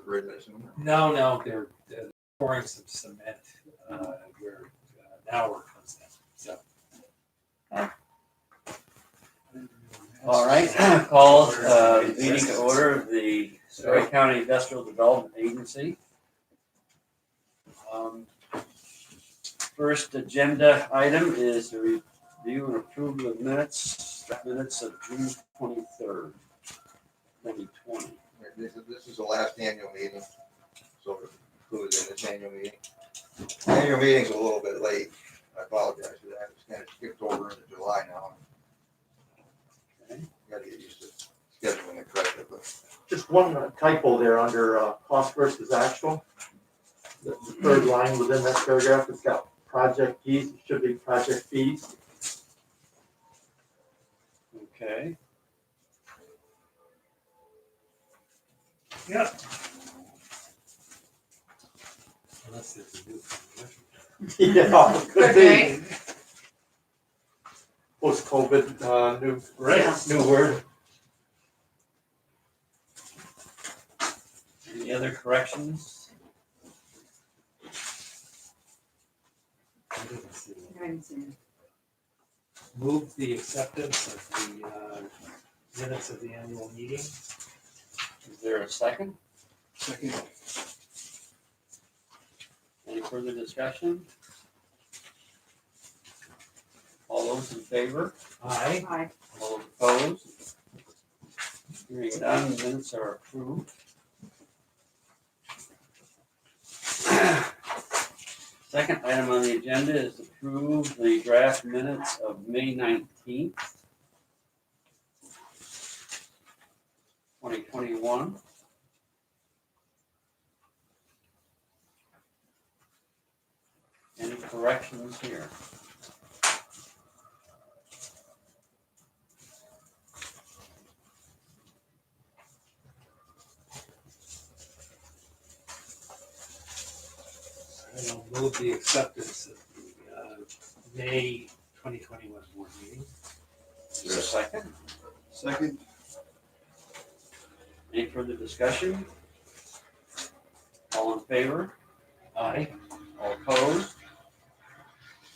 grid, I assume. No, they're pouring some cement where now we're comes in. So. All right, call meeting to order of the Story County Industrial Development Agency. First agenda item is the review and approval of minutes of June 23rd, 2020. This is the last annual meeting, so included in this annual meeting. The annual meeting's a little bit late. I apologize for that. It's kind of skipped over into July now. Okay. Got to get used to scheduling it correctly. But Just one typo there under cost versus actual. The third line within that paragraph, it's got project fees, it should be project fees. Okay. Yeah. Unless it's a new one. Yeah, could be. Okay. Post-COVID, new Right. new word. Any other corrections? I didn't see it. I haven't seen Move the acceptance of the minutes of the annual meeting. Is there a second? second, Any further discussion? All those in favor? Aye. it. Aye. All opposed? Hearing none, minutes are approved. Second item on the agenda is to approve the draft minutes of May 19th, 2021. Any corrections here? I will move the acceptance of the May 2021 board meeting. Is there a second? second, Any further discussion? All in favor? Aye. All opposed?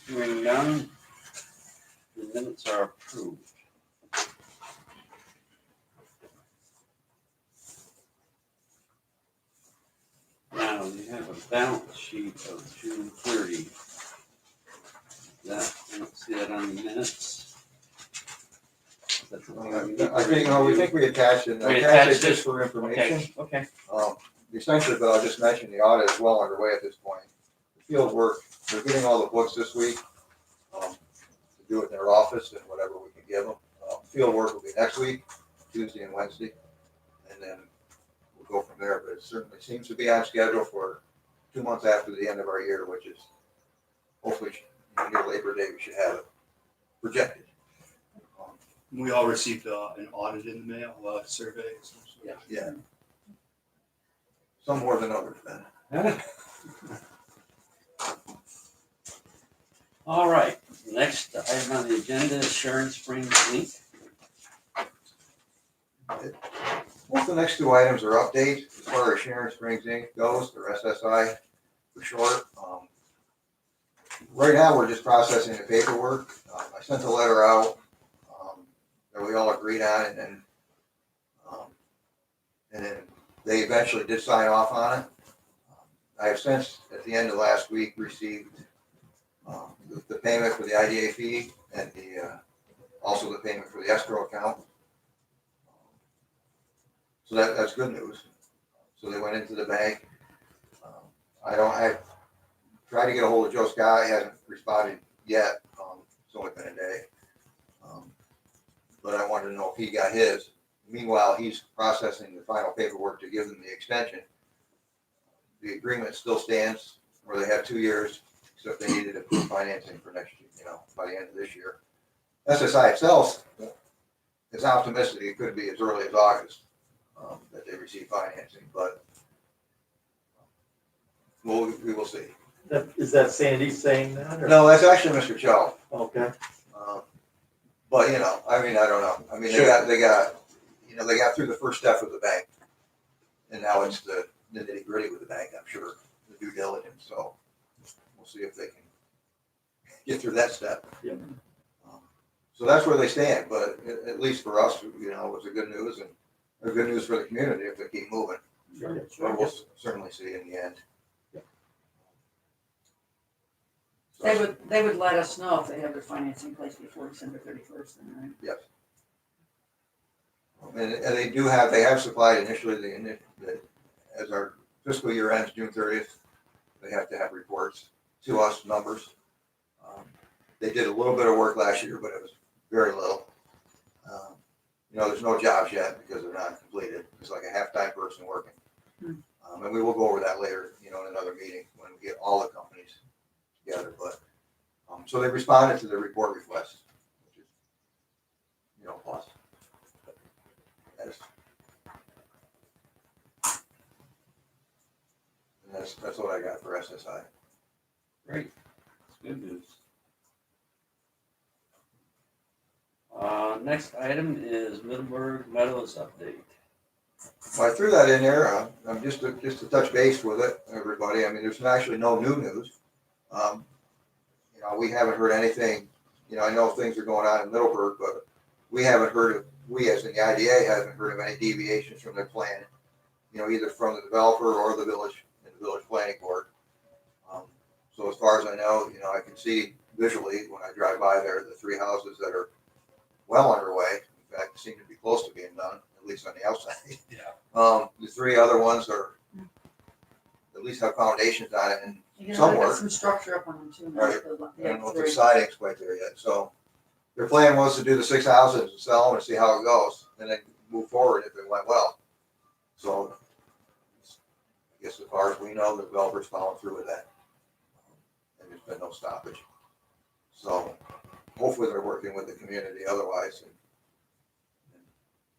Hearing none, the minutes are approved. Now, we have a balance sheet of June 30. That, I don't see that on the minutes. That's the one we need to I think, no, we review. think we attached it. We I attached attached it it? just for information. Okay, Essentially, but I'll just mention the audit is well underway at this point. The field work, they're getting all the books this week, to do it in their office and whatever we can give them. Field work will be next week, Tuesday and Wednesday, and then we'll go from there. But it certainly seems to be on schedule for 2 months after the end of our year, which is hopefully near Labor Day, we should have it projected. We all received an audit in the mail, a survey. Essentially. Yeah. Some more than others, then. all right. Next item on the agenda is Sharon Springs Inc. Both the next two items are updates as far as Sharon Springs Inc. goes, or SSI for short. Right now, we're just processing the paperwork. I sent a letter out that we all agreed on, and then they eventually did sign off on it. I have since, at the end of last week, received the payment for the IDA fee and also the payment for the escrow account. So that's good news. So they went into the bank. I've tried to get a hold of Joe Scott. He hasn't responded yet. It's only been a day. But I wanted to know if he got his. Meanwhile, he's processing the final paperwork to give them the extension. The agreement still stands where they have 2 years, except they needed approved financing for next year, by the end of this year. SSI itself is optimistic it could be as early as August that they receive financing, but we will see. Is that Sandy saying that? Or? No, that's actually Mr. Chow. Okay. But I don't know. I mean, Sure. they got through the first step of the bank, and now it's the the nitty gritty with the bank, I'm sure, the due diligence, so we'll see if they can get through that step. Yep. So that's where they stand, but at least for us, you know, it was a good news and a good news for the community if they keep moving. Sure. But we'll certainly see in the end. They would let us know if they have their financing in place before December 31st, then, right? Yes. And they have supplied initially as our fiscal year ends June 30th, they have to have reports to us, numbers. They did a little bit of work last year, but it was very little. You know, there's no jobs yet because they're not completed. It's like a half-time person working. And we will go over that later, you know, in another meeting when we get all the companies together. But so they responded to the report request, which is, you know, plus. That's what I got for SSI. Great, that's good news. Next item is Middleburg Meadows update. Well, I threw that in there. I'm just to touch base with it, everybody. I mean, there's actually no new news. You know, we haven't heard anything. You know, I know things are going on in Middleburg, but we haven't heard of. We, as in the IDA, haven't heard of any deviations from their plan. You know, either from the developer or the village and the village planning board. So as far as I know, you know, I can see visually when I drive by there the 3 houses that are well underway. In fact, seem to be close to being done, at least on the outside. Yeah. The 3 other ones are at least have foundations on it, and You know, Some they've got work. some structure up on them too. Right. The I don't know if the three. siding's quite there yet. So their plan was to do the 6 houses and sell them and see how it goes, and then move forward if it went well. So I guess as far as we know, the developer's following through with that, and there's been no stoppage. So hopefully they're working with the community otherwise, and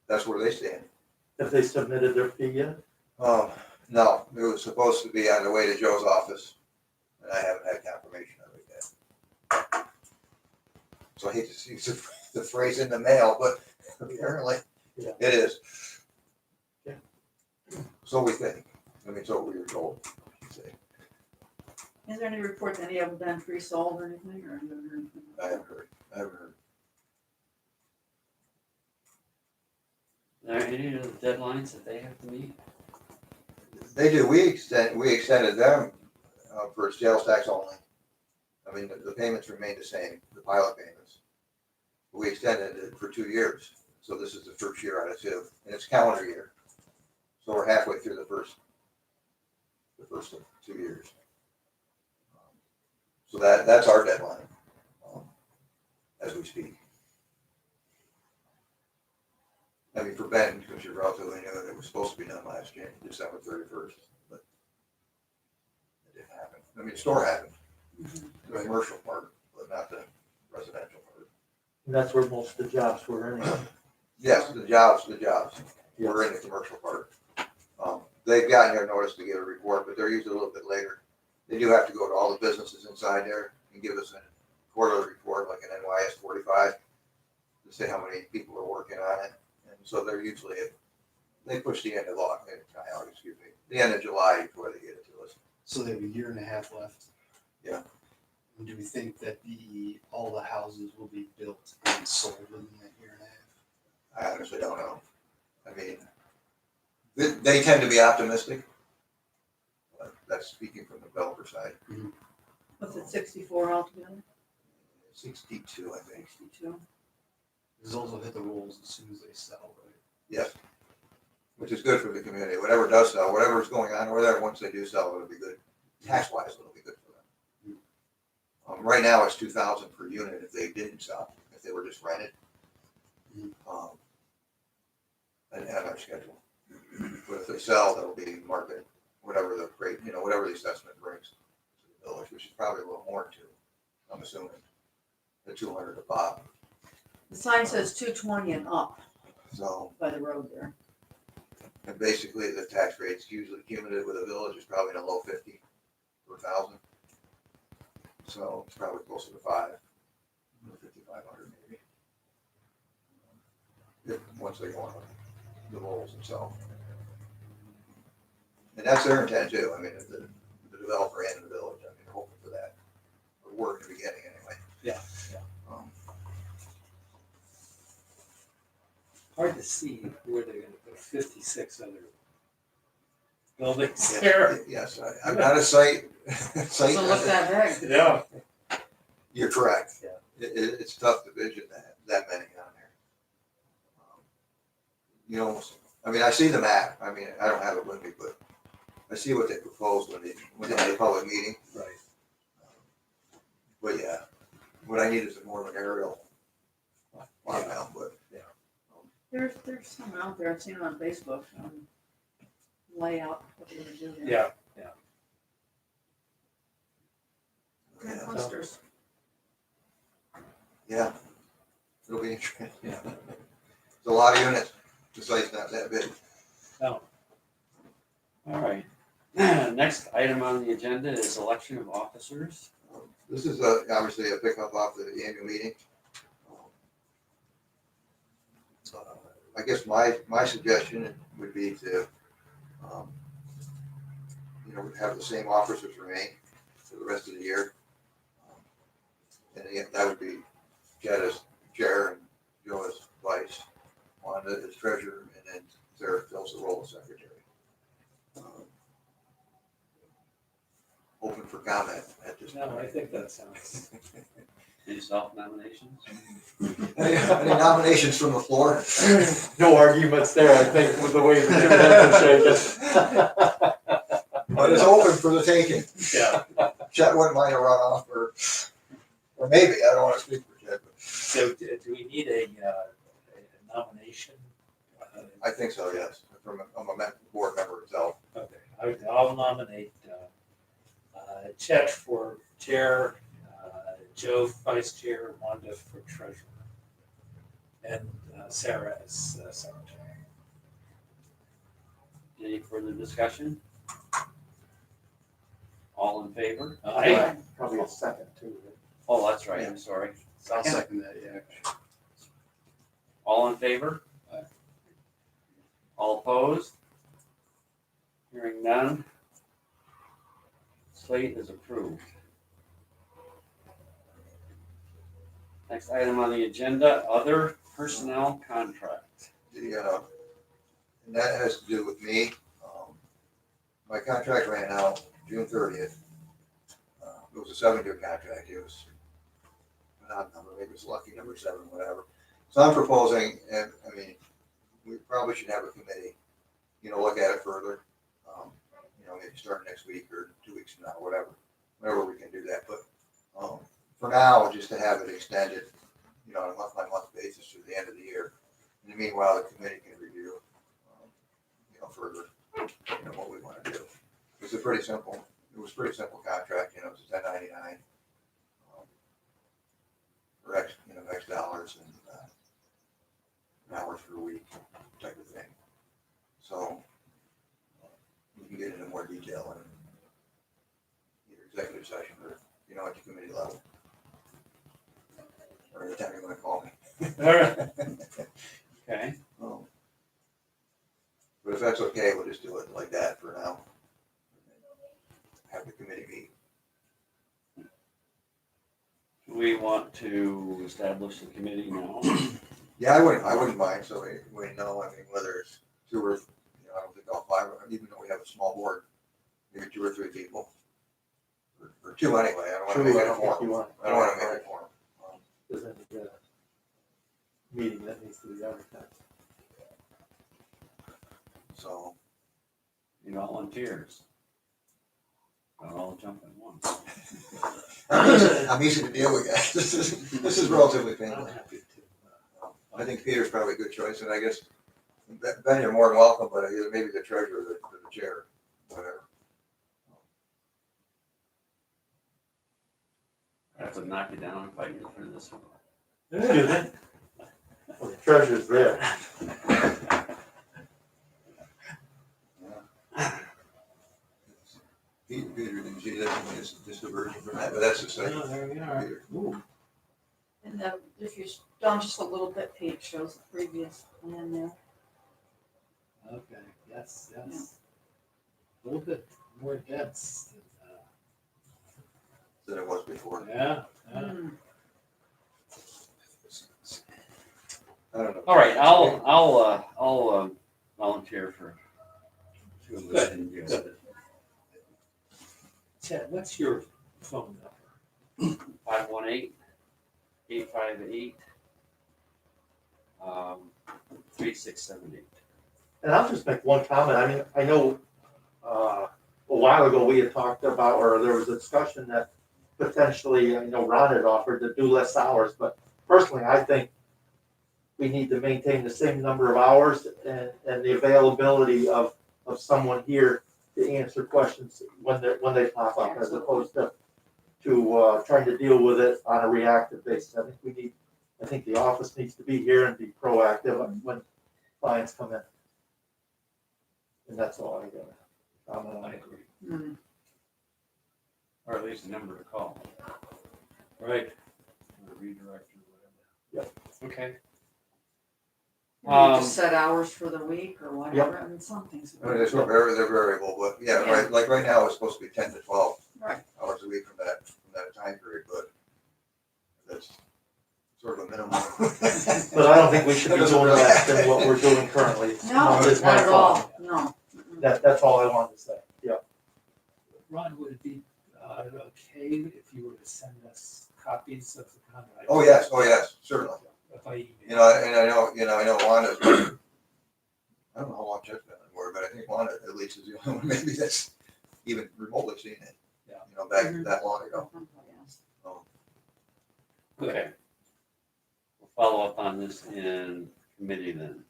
that's where they stand. Have they submitted their fee yet? No, it was supposed to be on the way to Joe's office, and I haven't had confirmation of it yet. So I hate to use the phrase in the mail, but apparently Yeah. it is. Yeah. So we think. I mean, so we were told. I should say. Is there any report that any of them been pre-sold or anything, or have you ever heard anything? I haven't heard. I haven't heard. Are there any of the deadlines that they have to meet? They do. We extended them for sales tax only. I mean, the payments remained the same, the pilot payments. We extended it for 2 years. So this is the first year out of 2, and it's calendar year. So we're halfway through the first 2 years. So that's our deadline as we speak. I mean, for Ben, because you're relatively new, it was supposed to be done last year, December 31st, but it didn't happen. I mean, the store happened, the commercial part, but not the residential part. And that's where most of the jobs were anyway. Yes, the jobs were in the commercial part. They've gotten their notice to give a report, but they're usually a little bit later. They do have to go to all the businesses inside there and give us a quarterly report, like an NYS 45, to say how many people are working on it. And so they're usually, they push the end of August, the end of July before they get it to us. So they have a year and a half left. Yeah. And do we think that all the houses will be built and sold within that year and a half? I honestly don't know. I mean, they tend to be optimistic. But that's speaking from the developer side. What's it, 64 altogether? 62, I think. 62. Because those will hit the rolls as soon as they sell, right? Yes. Which is good for the community. Whatever does sell, whatever's going on over there, once they do sell, it'll be good. Tax-wise, it'll be good for them. Right now, it's $2,000 per unit if they didn't sell, if they were just rented. And have our schedule. But if they sell, that'll be market, whatever the rate, whatever the assessment brings to the village, which is probably a little more than 2, I'm assuming. The 200 above. The sign says 220 and up So, by the road there. and basically the tax rate's usually cumulative with a village is probably in a low 50 per 1,000. So it's probably closer to 5,500 maybe. Once they go on the rolls themselves. And that's their intent too, I mean, the developer and the village, I mean, hoping for that, or work in the beginning anyway. Yeah, yeah. Um, Hard to see where they're gonna put 56 other buildings there. Yes, I'm not a site. Doesn't look that big. Yeah. You're correct. Yeah. It's tough to vision that many on there. You know, I mean, I see the map, I mean, I don't have it with me, but I see what they proposed when they had a public meeting. Right. But yeah, what I need is more of an aerial line out, but There's some out there, I've seen it on Facebook, layout, what they're gonna do there. Yeah. And yeah, clusters. yeah. It'll be interesting. Yeah. It's a lot of units, the site's not that big. No. All right. Next item on the agenda is election of officers. This is obviously a pickup off the annual meeting. I guess my suggestion would be to, have the same officers remain for the rest of the year. And again, that would be Jed as chair and Joe as vice, Wanda as treasurer, and then Sarah fills the role of secretary. Open for comment at this No, point. I think that sounds. Any self-nominations? Any nominations from the floor? No arguments there, I think, with the way the two heads are shaking. But it's open for the taking. Yeah. Chet wouldn't mind a runoff, or maybe, I don't want to speak for Chet, but So do we need a nomination? I think so, yes, from a board member itself. Okay, I'll nominate Chet for chair, Joe vice chair, Wanda for treasurer, and Sarah as secretary. Any further discussion? All in favor? Aye. Probably a second too. Oh, that's right, I'm sorry. I'll Second. second that, yeah. All in favor? Aye. All opposed? Hearing none. Slate is approved. Next item on the agenda, other personnel contract. And that has to do with me. My contract ran out June 30th. It was a 7-year contract. It was an odd number, maybe it's lucky number 7, whatever. So I'm proposing, and I mean, we probably should have a committee, look at it further. Maybe start next week or 2 weeks from now, whatever we can do that. But for now, just to have it extended, on a month-by-month basis through the end of the year. In the meanwhile, the committee can review, further, what we want to do. It was pretty simple contract, it was a 1099 for X dollars and hours per week type of thing. So we can get into more detail in either executive session or, at the committee level. Or anytime you want to call me. All right. Okay. But if that's okay, we'll just do it like that for now. Have the committee meet. We want to establish the committee now. Yeah, I wouldn't mind, so we know, I mean, whether it's 2 or, I don't think all 5, even though we have a small board, maybe 2 or 3 people. Or 2 anyway, I don't want to make it a forum. I don't want to make it a forum. There's a meeting that needs to be advertised. So, Volunteers. Don't all jump at once. I'm easy to deal with, guys. This is relatively I'm painless. happy to. I think Peter's probably a good choice, and I guess, Ben, you're more than welcome, but maybe the treasurer or the chair, whatever. I have to knock you down if I get through this one. Well, the treasurer's there. Peter didn't see that, just a version from that, but that's the same. Oh, there we are. Peter. And if you're down just a little bit, Pete shows the previous plan there. Okay, yes. little bit more dense Than it was before. yeah. Hmm. I don't know. All right, I'll volunteer for two of us and deal with it. Chad, what's your phone number? 518-858 3678. And I'll just make one comment. I mean, I know, a while ago, we had talked about, or there was a discussion that potentially, Ron had offered to do less hours, but personally, I think we need to maintain the same number of hours and the availability of someone here to answer questions when they pop up, as opposed to trying to deal with it on a reactive basis. I think the office needs to be here and be proactive when clients come in. And that's all I got. I agree. Hmm. Or at least a number to call, Right. or redirect or whatever. Yep. Okay. You just set hours for the week or whatever, I mean, some things. I mean, they're variable, but yeah, Yeah. right now it's supposed to be 10 to 12 Right. hours a week from that time period, but that's sort of a minimum. But I don't think we should be doing less than what we're doing currently. No, Is my not at thought. all, no. Mm-mm. That's all I wanted to say. Yeah. Ron, would it be okay if you were to send us copies of the contract? Oh, yes, certainly. If I email. And I know Wanda's, I don't know how long Jeff's been on board, but I think Wanda at least is the only one maybe that's even remotely seen it. Yeah. Back Mhm. that long ago. Okay. We'll follow up on this in committee then.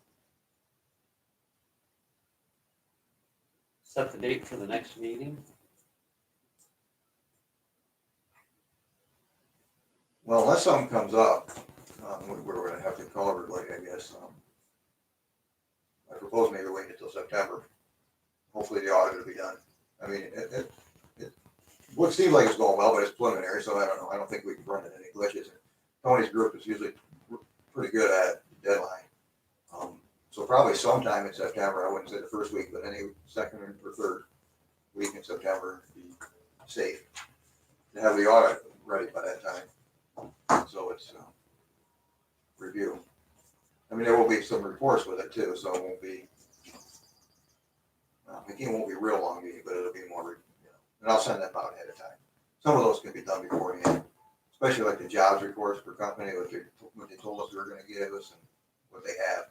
Set the date for the next meeting. Well, unless something comes up, we're gonna have to call everybody, I guess. I propose maybe wait until September. Hopefully the audit will be done. I mean, it seems like it's going well, but it's preliminary, so I don't know. I don't think we can run into any glitches. Tony's group is usually pretty good at the deadline. So probably sometime in September, I wouldn't say the first week, but any second or third week in September would be safe to have the audit ready by that time. So it's review. I mean, there will be some reports with it too, so it won't be, it won't be a real long meeting, but it'll be more, and I'll send them out ahead of time. Some of those can be done beforehand, especially like the jobs reports per company, what they told us they were gonna give us and what they have.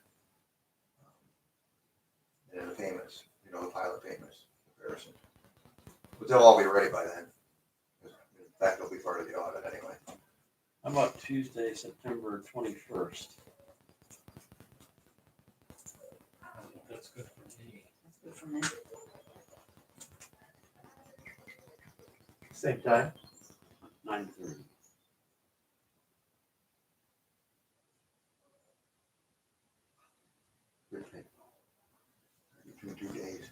And then the payments, the pilot payments comparison. But they'll all be ready by then. In fact, they'll be part of the audit anyway. How about Tuesday, September 21st? That's good for me. That's good for me. Same time. 9:30. Good thing. Between 2 days.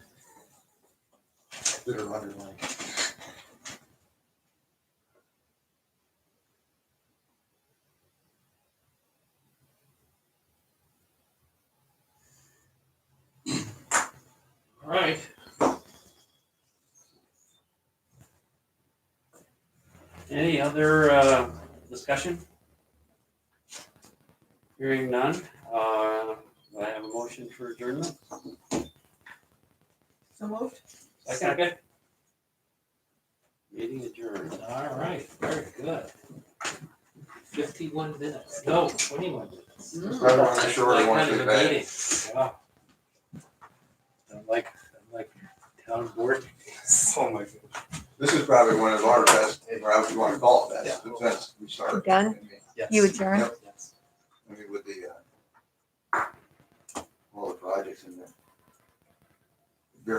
Bitter underline. All right. Any other discussion? Hearing none, I have a motion for adjournment. So moved? Second. Meeting adjourned. All right, very good. 51 minutes, no, 21 minutes. Right around the shorter Like one kind of too a bad. meeting. Wow. I'm like town board. Oh my goodness. This is probably one of our best, or however you want to call it, that, since we started. Done? I mean, Yes. You adjourn? Yep. Yes. I mean, with the, all the projects in there.